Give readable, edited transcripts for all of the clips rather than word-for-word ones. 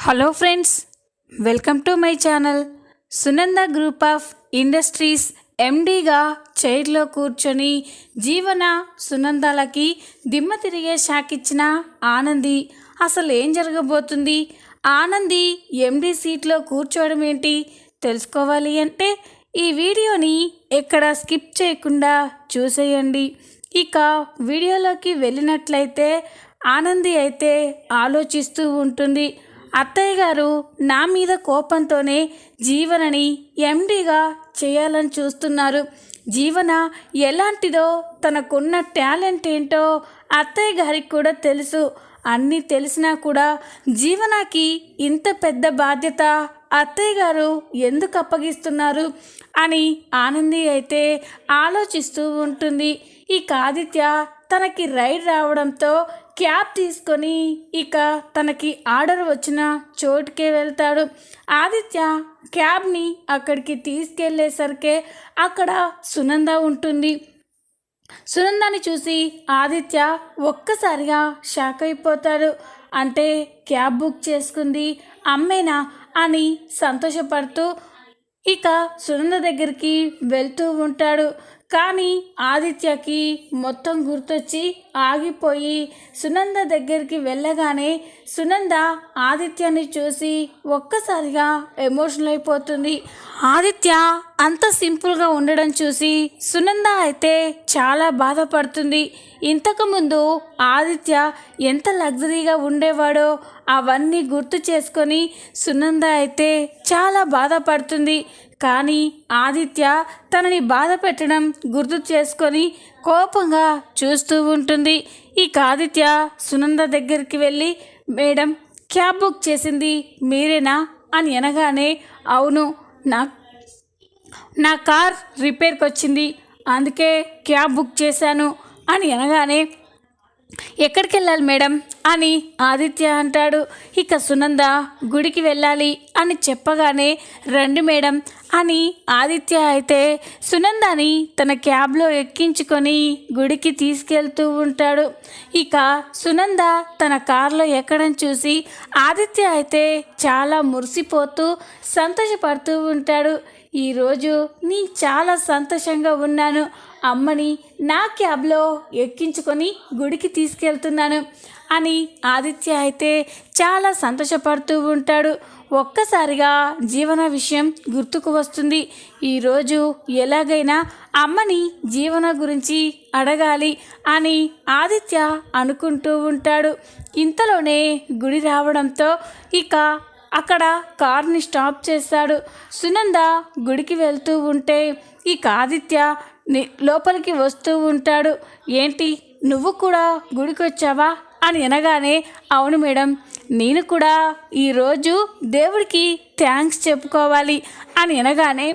Hello friends, welcome to my channel. Sunanda group of industries ఎండీగా చైర్లో కూర్చొని జీవన సునందాలకి దిమ్మ తిరిగే షాక్ ఇచ్చిన ఆనంది. అసలు ఏం జరగబోతుంది? ఆనంది ఎండీ సీట్లో కూర్చోవడం ఏంటి తెలుసుకోవాలి అంటే ఈ వీడియోని ఎక్కడ స్కిప్ చేయకుండా చూసేయండి. ఇక వీడియోలోకి వెళ్ళినట్లయితే ఆనంది అయితే ఆలోచిస్తూ ఉంటుంది. అత్తయ్య గారు నా మీద కోపంతోనే జీవనని ఎండీగా చేయాలని చూస్తున్నారు. జీవన ఎలాంటిదో, తనకున్న టాలెంట్ ఏంటో అత్తయ్య గారికి కూడా తెలుసు. అన్నీ తెలిసినా కూడా జీవనకి ఇంత పెద్ద బాధ్యత అత్తయ్య గారు ఎందుకు అప్పగిస్తున్నారు అని ఆనంది అయితే ఆలోచిస్తూ ఉంటుంది. ఈ ఆదిత్య తనకి రైడ్ రావడంతో క్యాబ్ తీసుకొని ఇక తనకి ఆర్డర్ వచ్చిన చోటుకే వెళ్తాడు. ఆదిత్య క్యాబ్ని అక్కడికి తీసుకెళ్ళేసరికే అక్కడ సునంద ఉంటుంది. సునందాని చూసి ఆదిత్య ఒక్కసారిగా షాక్ అయిపోతాడు. అంటే క్యాబ్ బుక్ చేసుకుంది అమ్మేనా అని సంతోషపడుతూ ఇక సునంద దగ్గరికి వెళ్తూ ఉంటాడు. కానీ ఆదిత్యకి మొత్తం గుర్తొచ్చి ఆగిపోయి సునంద దగ్గరికి వెళ్ళగానే సునంద ఆదిత్యని చూసి ఒక్కసారిగా ఎమోషనల్ అయిపోతుంది. ఆదిత్య అంత సింపుల్గా ఉండడం చూసి సునంద అయితే చాలా బాధపడుతుంది. ఇంతకుముందు ఆదిత్య ఎంత లగ్జరీగా ఉండేవాడో అవన్నీ గుర్తు చేసుకొని సునంద అయితే చాలా బాధపడుతుంది. కానీ ఆదిత్య తనని బాధ పెట్టడం గుర్తు చేసుకొని కోపంగా చూస్తూ ఉంటుంది. ఈ ఆదిత్య సునంద దగ్గరికి వెళ్ళి, మేడం క్యాబ్ బుక్ చేసింది మీరేనా అని అనగానే, అవును, నా కార్ రిపేర్కి వచ్చింది, అందుకే క్యాబ్ బుక్ చేశాను అని అనగానే, ఎక్కడికి వెళ్ళాలి మేడం అని ఆదిత్య అంటాడు. ఇక సునంద గుడికి వెళ్ళాలి అని చెప్పగానే, రండి మేడం అని ఆదిత్య అయితే సునందని తన క్యాబ్లో ఎక్కించుకొని గుడికి తీసుకెళ్తూ ఉంటాడు. ఇక సునంద తన కారులో ఎక్కడం చూసి ఆదిత్య అయితే చాలా మురిసిపోతూ సంతోషపడుతూ ఉంటాడు. ఈరోజు నేను చాలా సంతోషంగా ఉన్నాను, అమ్మని నా క్యాబ్లో ఎక్కించుకొని గుడికి తీసుకెళ్తున్నాను అని ఆదిత్య అయితే చాలా సంతోషపడుతూ ఉంటాడు. ఒక్కసారిగా జీవన విషయం గుర్తుకు వస్తుంది. ఈరోజు ఎలాగైనా అమ్మని జీవన గురించి అడగాలి అని ఆదిత్య అనుకుంటూ ఉంటాడు. ఇంతలోనే గుడి రావడంతో ఇక అక్కడ కార్ని స్టాప్ చేస్తాడు. సునంద గుడికి వెళ్తూ ఉంటే ఇక ఆదిత్య లోపలికి వస్తూ ఉంటాడు. ఏంటి, నువ్వు కూడా గుడికి వచ్చావా అని అనగానే, అవును మేడం, నేను కూడా ఈరోజు దేవుడికి థ్యాంక్స్ చెప్పుకోవాలి అని అనగానే,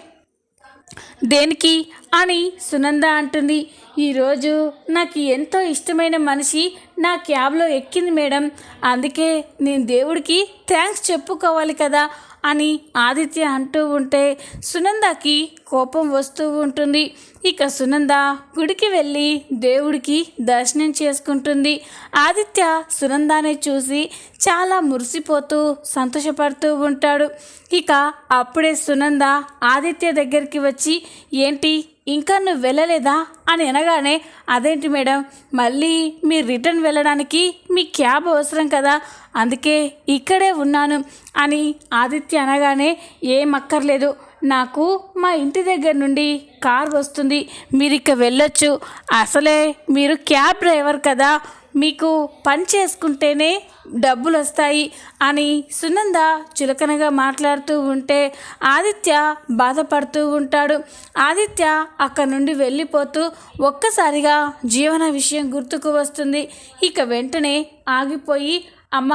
దేనికి అని సునంద అంటుంది. ఈరోజు నాకు ఎంతో ఇష్టమైన మనిషి నా క్యాబ్లో ఎక్కింది మేడం, అందుకే నేను దేవుడికి థ్యాంక్స్ చెప్పుకోవాలి కదా అని ఆదిత్య అంటూ ఉంటే సునందకి కోపం వస్తూ ఉంటుంది. ఇక సునంద గుడికి వెళ్ళి దేవుడికి దర్శనం చేసుకుంటుంది. ఆదిత్య సునందాని చూసి చాలా మురిసిపోతూ సంతోషపడుతూ ఉంటాడు. ఇక అప్పుడే సునంద ఆదిత్య దగ్గరికి వచ్చి, ఏంటి ఇంకా నువ్వు వెళ్ళలేదా అని అనగానే, అదేంటి మేడం, మళ్ళీ మీరు రిటర్న్ వెళ్ళడానికి మీ క్యాబ్ అవసరం కదా, అందుకే ఇక్కడే ఉన్నాను అని ఆదిత్య అనగానే, ఏం అక్కర్లేదు, నాకు మా ఇంటి దగ్గర నుండి కార్ వస్తుంది, మీరు ఇక వెళ్ళొచ్చు, అసలే మీరు క్యాబ్ డ్రైవర్ కదా, మీకు పని చేసుకుంటేనే డబ్బులు వస్తాయి అని సునంద చులకనగా మాట్లాడుతూ ఉంటే ఆదిత్య బాధపడుతూ ఉంటాడు. ఆదిత్య అక్కడి నుండి వెళ్ళిపోతూ ఒక్కసారిగా జీవన విషయం గుర్తుకు వస్తుంది. ఇక వెంటనే ఆగిపోయి, అమ్మ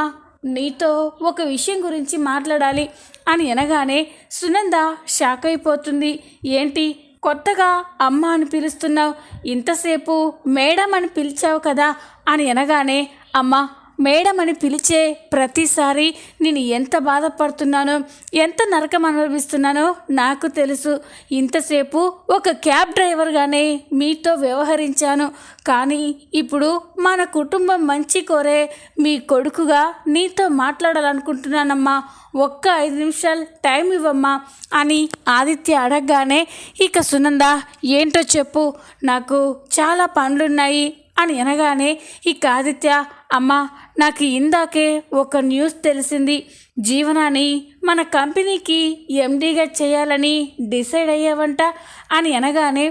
నీతో ఒక విషయం గురించి మాట్లాడాలి అని అనగానే సునంద షాక్ అయిపోతుంది. ఏంటి, కొత్తగా అమ్మ అని పిలుస్తున్నావు, ఇంతసేపు మేడం అని పిలిచావు కదా అని అనగానే, అమ్మ మేడం అని పిలిచే ప్రతిసారి నేను ఎంత బాధపడుతున్నానో, ఎంత నరకం అనుభవిస్తున్నానో నాకు తెలుసు. ఇంతసేపు ఒక క్యాబ్ డ్రైవర్గానే మీతో వ్యవహరించాను, కానీ ఇప్పుడు మన కుటుంబం మంచి కోరే మీ కొడుకుగా నీతో మాట్లాడాలనుకుంటున్నానమ్మా. ఒక్క 5 నిమిషాలు టైం ఇవ్వమ్మా అని ఆదిత్య అడగగానే ఇక సునంద ఏంటో చెప్పు, నాకు చాలా పనులున్నాయి అని అనగానే ఇక ఆదిత్య అమ్మ నాకు ఇందాకే ఒక న్యూస్ తెలిసింది. జీవనాన్ని మన కంపెనీకి ఎండీగా చేయాలని డిసైడ్ అయ్యావంట అని అనగానే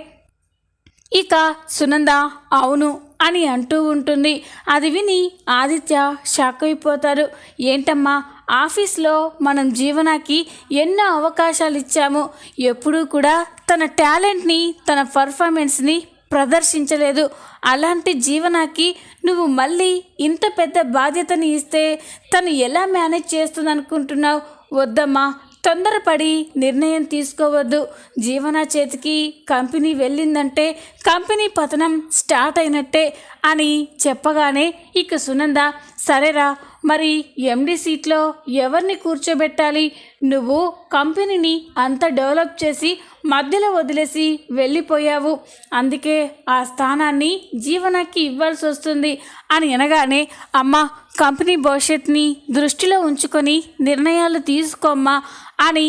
ఇక సునంద అవును అని అంటూ ఉంటుంది. అది విని ఆదిత్య షాక్ అయిపోతారు. ఏంటమ్మా, ఆఫీస్లో మనం జీవనాకి ఎన్నో అవకాశాలు ఇచ్చాము, ఎప్పుడూ కూడా తన టాలెంట్ని తన పర్ఫార్మెన్స్ని ప్రదర్శించలేదు. అలాంటి జీవనాకి నువ్వు మళ్ళీ ఇంత పెద్ద బాధ్యతని ఇస్తే తను ఎలా మేనేజ్ చేస్తుంది అనుకుంటున్నావు? వద్దమ్మా, తొందరపడి నిర్ణయం తీసుకోవద్దు. జీవన చేతికి కంపెనీ వెళ్ళిందంటే కంపెనీ పతనం స్టార్ట్ అయినట్టే అని చెప్పగానే ఇక సునంద సరేరా, మరి ఎండి సీట్లో ఎవరిని కూర్చోబెట్టాలి? నువ్వు కంపెనీని అంత డెవలప్ చేసి మధ్యలో వదిలేసి వెళ్ళిపోయావు, అందుకే ఆ స్థానాన్ని జీవనకి ఇవ్వాల్సి వస్తుంది అని అనగానే అమ్మ కంపెనీ భవిష్యత్తుని దృష్టిలో ఉంచుకొని నిర్ణయాలు తీసుకోమ్మా అని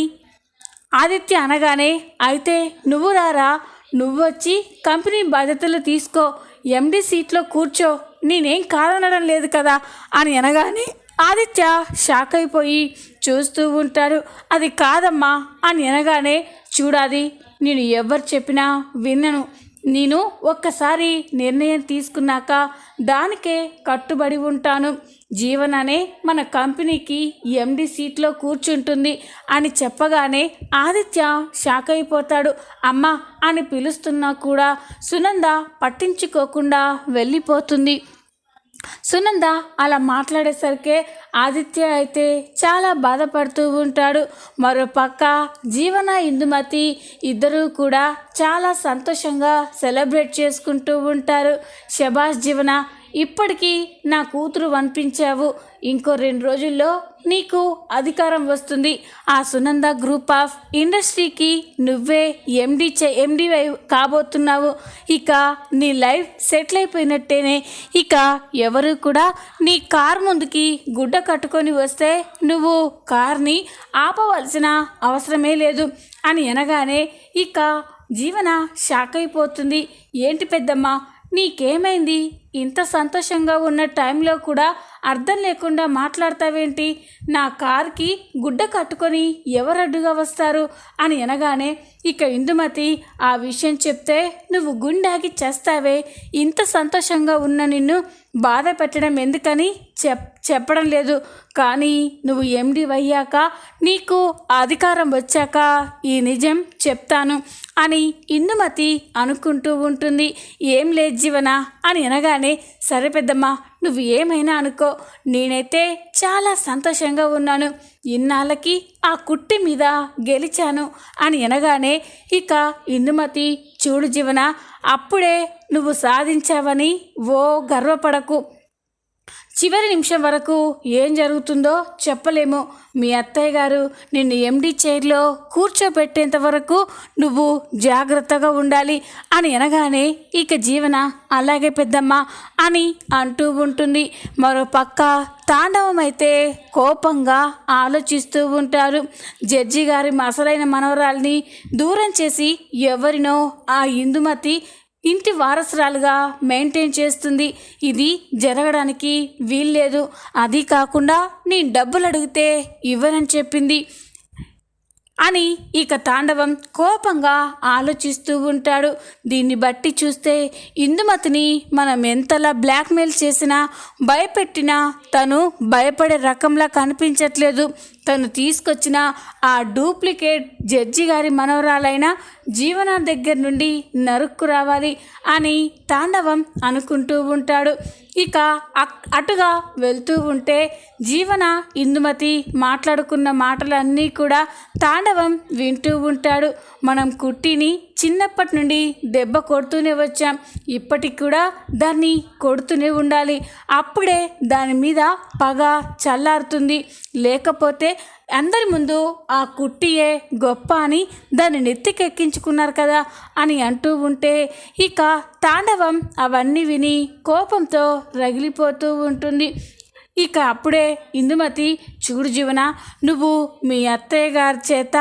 ఆదిత్య అనగానే అయితే నువ్వు రారా, నువ్వొచ్చి కంపెనీ బాధ్యతలు తీసుకో, ఎండి సీట్లో కూర్చో, నేనేం కాదనడం లేదు కదా అని అనగానే ఆదిత్య షాక్ అయిపోయి చూస్తూ ఉంటాడు. అది కాదమ్మా అని అనగానే చూడాది, నేను ఎవరు చెప్పినా విన్నను. నేను ఒక్కసారి నిర్ణయం తీసుకున్నాక దానికే కట్టుబడి ఉంటాను. జీవననే మన కంపెనీకి ఎండి సీట్లో కూర్చుంటుంది అని చెప్పగానే ఆదిత్య షాక్ అయిపోతాడు. అమ్మ అని పిలుస్తున్నా కూడా సునంద పట్టించుకోకుండా వెళ్ళిపోతుంది. సునంద అలా మాట్లాడేసరికి ఆదిత్య అయితే చాలా బాధపడుతూ ఉంటాడు. మరోపక్క జీవన ఇందుమతి ఇద్దరూ కూడా చాలా సంతోషంగా సెలబ్రేట్ చేసుకుంటూ ఉంటారు. శభాష్ జీవన, ఇప్పటికీ నా కూతురు అనిపించావు, ఇంకో 2 రోజుల్లో నీకు అధికారం వస్తుంది. ఆ సునంద గ్రూప్ ఆఫ్ ఇండస్ట్రీకి నువ్వే ఎండి కాబోతున్నావు. ఇక నీ లైఫ్ సెటిల్ అయిపోయినట్టేనే. ఇక ఎవరు కూడా నీ కార్ ముందుకి గుడ్డ కట్టుకొని వస్తే నువ్వు కార్ని ఆపవలసిన అవసరమే లేదు అని అనగానే ఇక జీవన షాక్ అయిపోతుంది. ఏంటి పెద్దమ్మ, నీకేమైంది? ఇంత సంతోషంగా ఉన్న టైంలో కూడా అర్థం లేకుండా మాట్లాడతావేంటి? నా కార్కి గుడ్డ కట్టుకొని ఎవరు అడ్డుగా వస్తారు అని అనగానే ఇక ఇందుమతి ఆ విషయం చెప్తే నువ్వు గుండాకి చేస్తావే, ఇంత సంతోషంగా ఉన్న నిన్ను బాధ పెట్టడం ఎందుకని చెప్పడం లేదు, కానీ నువ్వు ఎండి అయ్యాక నీకు అధికారం వచ్చాక ఈ నిజం చెప్తాను అని ఇందుమతి అనుకుంటూ ఉంటుంది. ఏం లేదు జీవన అని అనగానే సరే పెద్దమ్మ, నువ్వు ఏమైనా అనుకో, నేనైతే చాలా సంతోషంగా ఉన్నాను, ఇన్నాళ్ళకి ఆ కుట్టి మీద గెలిచాను అని అనగానే ఇక ఇందుమతి చూడు జీవన, అప్పుడే నువ్వు సాధించావని ఓ గర్వపడకు, చివరి నిమిషం వరకు ఏం జరుగుతుందో చెప్పలేము. మీ అత్తయ్య గారు నిన్ను ఎండి చైర్లో కూర్చోబెట్టేంత వరకు నువ్వు జాగ్రత్తగా ఉండాలి అని అనగానే ఇక జీవన అలాగే పెద్దమ్మ అని అంటూ ఉంటుంది. మరోపక్క తాండవం అయితే కోపంగా ఆలోచిస్తూ ఉంటారు. జడ్జి గారి అసలైన మనవరాల్ని దూరం చేసి ఎవరినో ఆ ఇందుమతి ఇంటి వారసురాలుగా మెయింటైన్ చేస్తుంది. ఇది జరగడానికి వీల్లేదు. అది కాకుండా నేను డబ్బులు అడిగితే ఇవ్వనని చెప్పింది అని ఇక తాండవం కోపంగా ఆలోచిస్తూ ఉంటాడు. దీన్ని బట్టి చూస్తే ఇందుమతిని మనం ఎంతలా బ్లాక్మెయిల్ చేసినా భయపెట్టినా తను భయపడే రకంలా కనిపించట్లేదు. తను తీసుకొచ్చిన ఆ డూప్లికేట్ జడ్జి గారి మనవరాలైన జీవన దగ్గర నుండి నరుక్కు రావాలి అని తాండవం అనుకుంటూ ఉంటాడు. ఇక అటుగా వెళ్తూ ఉంటే జీవన ఇందుమతి మాట్లాడుకున్న మాటలన్నీ కూడా తాండవం వింటూ ఉంటాడు. మనం కుట్టిని చిన్నప్పటి నుండి దెబ్బ కొడుతూనే వచ్చాం, ఇప్పటికి కూడా దాన్ని కొడుతూనే ఉండాలి. అప్పుడే దాని మీద పగ చల్లారుతుంది. లేకపోతే అందరి ముందు ఆ కుట్టియే గొప్ప అని దాన్ని నెత్తికెక్కించుకున్నారు కదా అని అంటూ ఉంటే ఇక తాండవం అవన్నీ విని కోపంతో రగిలిపోతూ ఉంటుంది. ఇక అప్పుడే ఇందుమతి, చూడు జీవన, నువ్వు మీ అత్తయ్య గారి చేత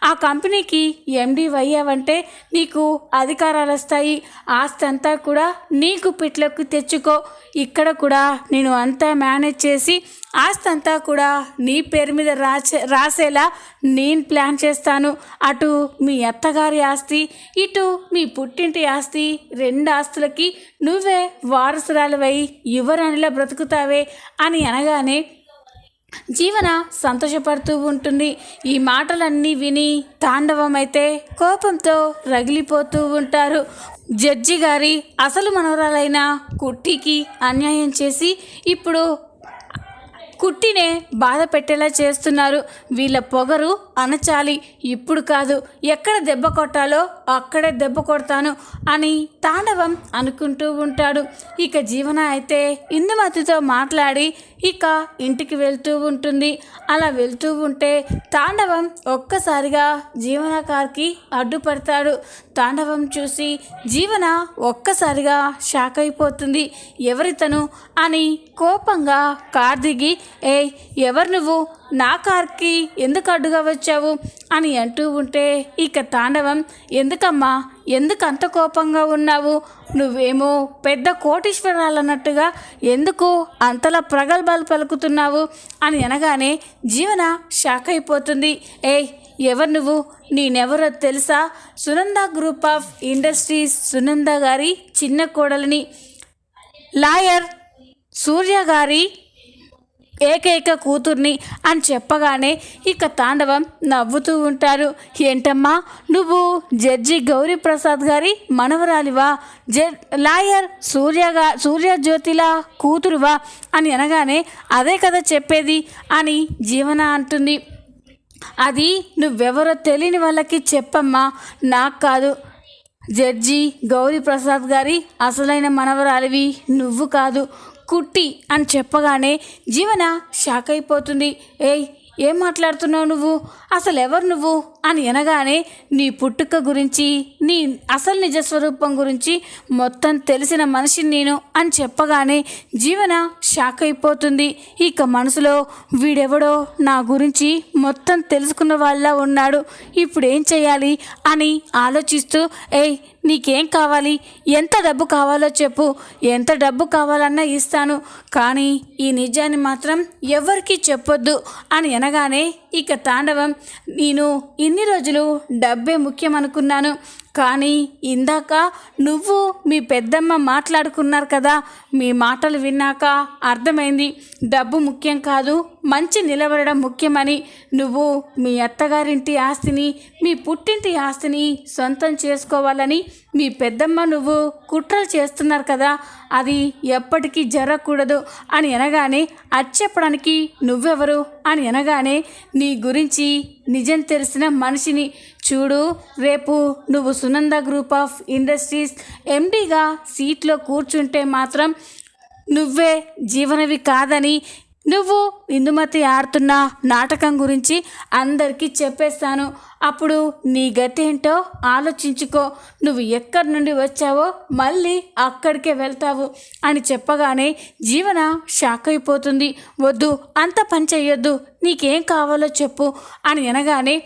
ఆ కంపెనీకి ఎండి అయ్యావంటే నీకు అధికారాలు వస్తాయి, ఆస్తి అంతా కూడా నీకు పిట్లకు తెచ్చుకో. ఇక్కడ కూడా నేను అంతా మేనేజ్ చేసి ఆస్తి అంతా కూడా నీ పేరు మీద రాసేలా నేను ప్లాన్ చేస్తాను. అటు మీ అత్తగారి ఆస్తి, ఇటు మీ పుట్టింటి ఆస్తి, 2 ఆస్తులకి నువ్వే వారసురాలవై యువరాణిలా బ్రతుకుతావే అని అనగానే జీవన సంతోషపడుతూ ఉంటుంది. ఈ మాటలన్నీ విని తాండవం అయితే కోపంతో రగిలిపోతూ ఉంటారు. జడ్జి గారి అసలు మనవరాలైన కుట్టికి అన్యాయం చేసి ఇప్పుడు కుట్టినే బాధ పెట్టేలా చేస్తున్నారు. వీళ్ళ పొగరు అనచాలి, ఇప్పుడు కాదు, ఎక్కడ దెబ్బ కొట్టాలో అక్కడే దెబ్బ కొడతాను అని తాండవం అనుకుంటూ ఉంటాడు. ఇక జీవన అయితే ఇందుమతితో మాట్లాడి ఇక ఇంటికి వెళ్తూ ఉంటుంది. అలా వెళ్తూ ఉంటే తాండవం ఒక్కసారిగా జీవన కార్కి అడ్డుపడతాడు. తాండవం చూసి జీవన ఒక్కసారిగా షాక్ అయిపోతుంది. ఎవరితను అని కోపంగా కార్ దిగి, ఏయ్ ఎవరు నువ్వు, నా కార్కి ఎందుకు అడ్డుగా వచ్చావు అని అంటూ ఉంటే ఇక తాండవం, ఎందుకమ్మా, ఎందుకు అంత కోపంగా ఉన్నావు, నువ్వేమో పెద్ద కోటీశ్వరాలన్నట్టుగా ఎందుకు అంతలా ప్రగల్భాలు పలుకుతున్నావు అని అనగానే జీవన షాక్ అయిపోతుంది. ఏయ్ ఎవరు నువ్వు, నేనెవరో తెలుసా, Sunanda group of industries Sunanda గారి చిన్న కోడలిని, లాయర్ సూర్య గారి ఏకైక కూతుర్ని అని చెప్పగానే ఇక తాండవం నవ్వుతూ ఉంటారు. ఏంటమ్మా, నువ్వు జడ్జి గౌరీప్రసాద్ గారి మనవరాలివా, లాయర్ సూర్యజ్యోతిల కూతురువా అని అనగానే అదే కదా చెప్పేది అని జీవన అంటుంది. అది నువ్వెవరో తెలియని వాళ్ళకి చెప్పమ్మా, నాకు కాదు. జడ్జి గౌరీప్రసాద్ గారి అసలైన మనవరాలివి నువ్వు కాదు, కుట్టి అని చెప్పగానే జీవన షాక్ అయిపోతుంది. ఏయ్ ఏం మాట్లాడుతున్నావు నువ్వు, అసలు ఎవరు నువ్వు అని అనగానే నీ పుట్టుక గురించి, నీ అసలు నిజస్వరూపం గురించి మొత్తం తెలిసిన మనిషిని నేను అని చెప్పగానే జీవన షాక్ అయిపోతుంది. ఇక మనసులో వీడెవడో నా గురించి మొత్తం తెలుసుకున్న వాళ్ళ ఉన్నాడు, ఇప్పుడు ఏం చేయాలి అని ఆలోచిస్తూ, ఏయ్ నీకేం కావాలి, ఎంత డబ్బు కావాలో చెప్పు, ఎంత డబ్బు కావాలన్నా ఇస్తాను, కానీ ఈ నిజాన్ని మాత్రం ఎవరికీ చెప్పొద్దు అని అనగానే ఇక తాండవం, నేను ఇన్ని రోజులు డబ్బే ముఖ్యం అనుకున్నాను, కానీ ఇందాక నువ్వు మీ పెద్దమ్మ మాట్లాడుకున్నారు కదా, మీ మాటలు విన్నాక అర్థమైంది డబ్బు ముఖ్యం కాదు, మంచి నిలబడడం ముఖ్యమని. నువ్వు మీ అత్తగారింటి ఆస్తిని, మీ పుట్టింటి ఆస్తిని సొంతం చేసుకోవాలని మీ పెద్దమ్మ నువ్వు కుట్రలు చేస్తున్నారు కదా, అది ఎప్పటికీ జరగకూడదు అని అనగానే అది చెప్పడానికి నువ్వెవరు అని అనగానే నీ గురించి నిజం తెలిసిన మనిషిని. చూడు, రేపు నువ్వు సునంద గ్రూప్ ఆఫ్ ఇండస్ట్రీస్ ఎండీగా సీట్లో కూర్చుంటే మాత్రం నువ్వే జీవనవి కాదని, నువ్వు ఇందుమతి ఆడుతున్న నాటకం గురించి అందరికీ చెప్పేస్తాను, అప్పుడు నీ గతి ఏంటో ఆలోచించుకో, నువ్వు ఎక్కడి నుండి వచ్చావో మళ్ళీ అక్కడికే వెళ్తావు అని చెప్పగానే జీవన షాక్ అయిపోతుంది. వద్దు, అంత పని చెయ్యొద్దు, నీకేం కావాలో చెప్పు అని అనగానే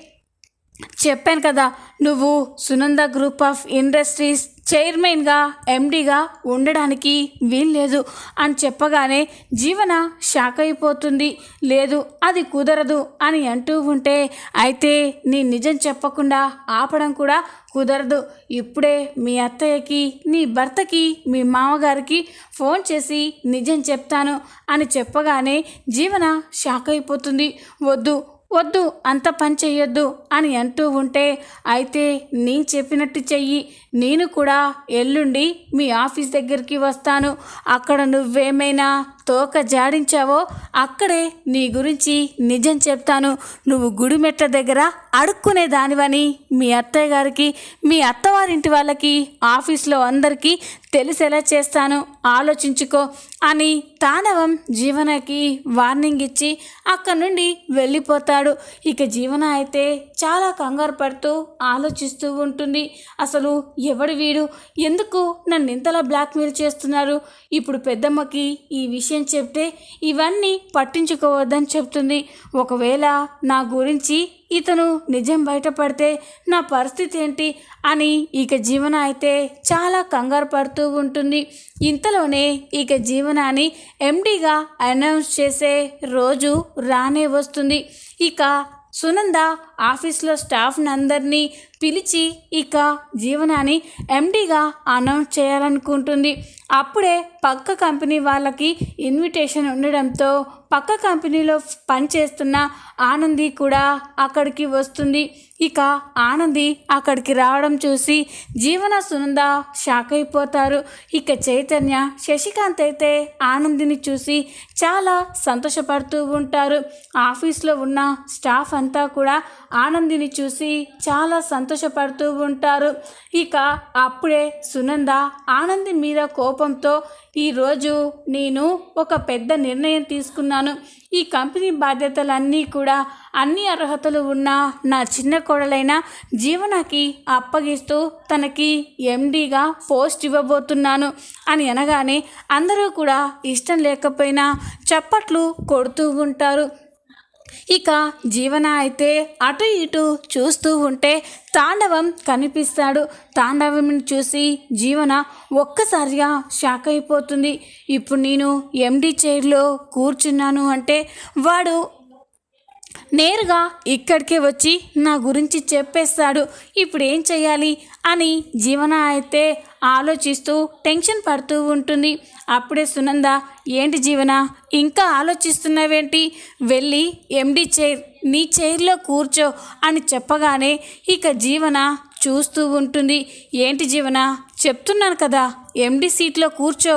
చెప్పాను కదా, నువ్వు సునంద గ్రూప్ ఆఫ్ ఇండస్ట్రీస్ చైర్మన్గా ఎండీగా ఉండడానికి వీల్లేదు అని చెప్పగానే జీవన షాక్ అయిపోతుంది. లేదు, అది కుదరదు అని అంటూ ఉంటే అయితే నీ నిజం చెప్పకుండా ఆపడం కూడా కుదరదు, ఇప్పుడే మీ అత్తయ్యకి, నీ భర్తకి, మీ మామగారికి ఫోన్ చేసి నిజం చెప్తాను అని చెప్పగానే జీవన షాక్ అయిపోతుంది. వద్దు వద్దు, అంత పని చెయ్యొద్దు అని అంటూ ఉంటే అయితే నేను చెప్పినట్టు చెయ్యి, నేను కూడా ఎల్లుండి మీ ఆఫీస్ దగ్గరికి వస్తాను, అక్కడ నువ్వేమైనా తోక జాడించావో అక్కడే నీ గురించి నిజం చెప్తాను. నువ్వు గుడిమెట్ల దగ్గర అడుక్కునే దానివని మీ అత్తయ్య గారికి, మీ అత్తవారింటి వాళ్ళకి, ఆఫీస్లో అందరికీ తెలిసేలా చేస్తాను, ఆలోచించుకో అని తాండవం జీవనకి వార్నింగ్ ఇచ్చి అక్కడి నుండి వెళ్ళిపోతాడు. ఇక జీవన అయితే చాలా కంగారు పడుతూ ఆలోచిస్తూ ఉంటుంది. అసలు ఎవడు వీడు, ఎందుకు నన్ను ఇంతలా బ్లాక్మెయిల్ చేస్తున్నారు? ఇప్పుడు పెద్దమ్మకి ఈ విషయం చెప్తే ఇవన్నీ పట్టించుకోవద్దని చెప్తుంది. ఒకవేళ నా గురించి ఇతను నిజం బయటపడితే నా పరిస్థితి ఏంటి అని ఇక జీవన అయితే చాలా కంగారు పడుతూ ఉంటుంది. ఇంతలోనే ఇక జీవనాన్ని ఎండీగా అనౌన్స్ చేసే రోజు రానే వస్తుంది. ఇక సునంద ఆఫీస్లో స్టాఫ్ని అందరినీ పిలిచి ఇక జీవనాన్ని ఎండీగా అనౌన్స్ చేయాలనుకుంటుంది. అప్పుడే పక్క కంపెనీ వాళ్ళకి ఇన్విటేషన్ ఉండడంతో పక్క కంపెనీలో పనిచేస్తున్న ఆనంది కూడా అక్కడికి వస్తుంది. ఇక ఆనంది అక్కడికి రావడం చూసి జీవన సునంద షాక్ అయిపోతారు. ఇక చైతన్య శశికాంత్ అయితే ఆనందిని చూసి చాలా సంతోషపడుతూ ఉంటారు. ఆఫీస్లో ఉన్న స్టాఫ్ అంతా కూడా ఆనందిని చూసి చాలా సంతోషపడుతూ ఉంటారు. ఇక అప్పుడే సునంద ఆనంది మీద కోపంతో ఈరోజు నేను ఒక పెద్ద నిర్ణయం తీసుకున్నాను. ఈ కంపెనీ బాధ్యతలన్నీ కూడా అన్ని అర్హతలు ఉన్న నా చిన్న కోడలైన జీవనకి అప్పగిస్తూ తనకి ఎండీగా పోస్ట్ ఇవ్వబోతున్నాను అని అనగానే అందరూ కూడా ఇష్టం లేకపోయినా చప్పట్లు కొడుతూ ఉంటారు. ఇక జీవన అయితే అటు ఇటు చూస్తూ ఉంటే తాండవం కనిపిస్తాడు. తాండవం చూసి జీవన ఒక్కసారిగా షాక్ అయిపోతుంది. ఇప్పుడు నేను ఎండీ చైర్లో కూర్చున్నాను అంటే వాడు నేరుగా ఇక్కడికే వచ్చి నా గురించి చెప్పేస్తాడు. ఇప్పుడు ఏం చేయాలి అని జీవన అయితే ఆలోచిస్తూ టెన్షన్ పడుతూ ఉంటుంది. అప్పుడే సునంద, ఏంటి జీవన ఇంకా ఆలోచిస్తున్నావేంటి, వెళ్ళి ఎండీ చైర్ నీ చైర్లో కూర్చో అని చెప్పగానే ఇక జీవన చూస్తూ ఉంటుంది. ఏంటి జీవన, చెప్తున్నాను కదా ఎండీ సీట్లో కూర్చో,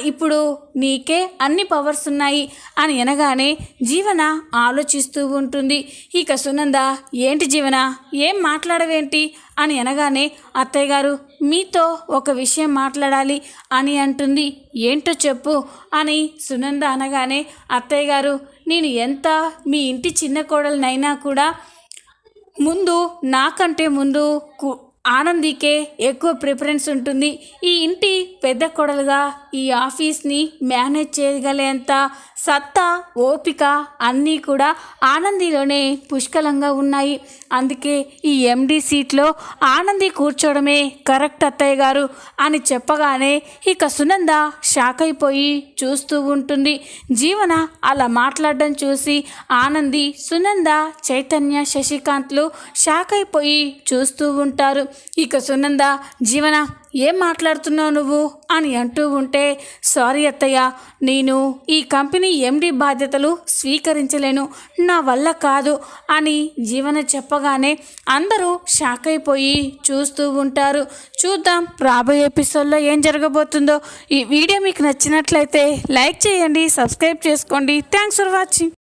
ఇప్పుడు నీకే అన్ని పవర్స్ ఉన్నాయి అని అనగానే జీవన ఆలోచిస్తూ ఉంటుంది. ఇక సునంద, ఏంటి జీవన ఏం మాట్లాడవేంటి అని అనగానే అత్తయ్య గారు మీతో ఒక విషయం మాట్లాడాలి అని అంటుంది. ఏంటో చెప్పు అని సునంద అనగానే అత్తయ్య గారు నేను ఎంత మీ ఇంటి చిన్న కోడలనైనా కూడా ముందు నాకంటే ముందు ఆనందికే ఎక్కువ ప్రిఫరెన్స్ ఉంటుంది. ఈ ఇంటి పెద్ద కొడలుగా ఈ ఆఫీస్ని మేనేజ్ చేయగలేంత సత్తా, ఓపిక అన్నీ కూడా ఆనందిలోనే పుష్కలంగా ఉన్నాయి. అందుకే ఈ ఎండీ సీట్లో ఆనంది కూర్చోవడమే కరెక్ట్ అత్తయ్య గారు అని చెప్పగానే ఇక సునంద షాక్ అయిపోయి చూస్తూ ఉంటుంది. జీవన అలా మాట్లాడడం చూసి ఆనంది, సునంద, చైతన్య, శశికాంత్లు షాక్ అయిపోయి చూస్తూ ఉంటారు. ఇక సునంద, జీవన ఏం మాట్లాడుతున్నావు నువ్వు అని అంటూ ఉంటే, సారీ అత్తయ్య, నేను ఈ కంపెనీ ఎండీ బాధ్యతలు స్వీకరించలేను, నా వల్ల కాదు అని జీవన చెప్పగానే అందరూ షాక్ అయిపోయి చూస్తూ ఉంటారు. చూద్దాం రాబోయే ఎపిసోడ్లో ఏం జరగబోతుందో. ఈ వీడియో మీకు నచ్చినట్లయితే లైక్ చేయండి, సబ్స్క్రైబ్ చేసుకోండి. Thanks for watching.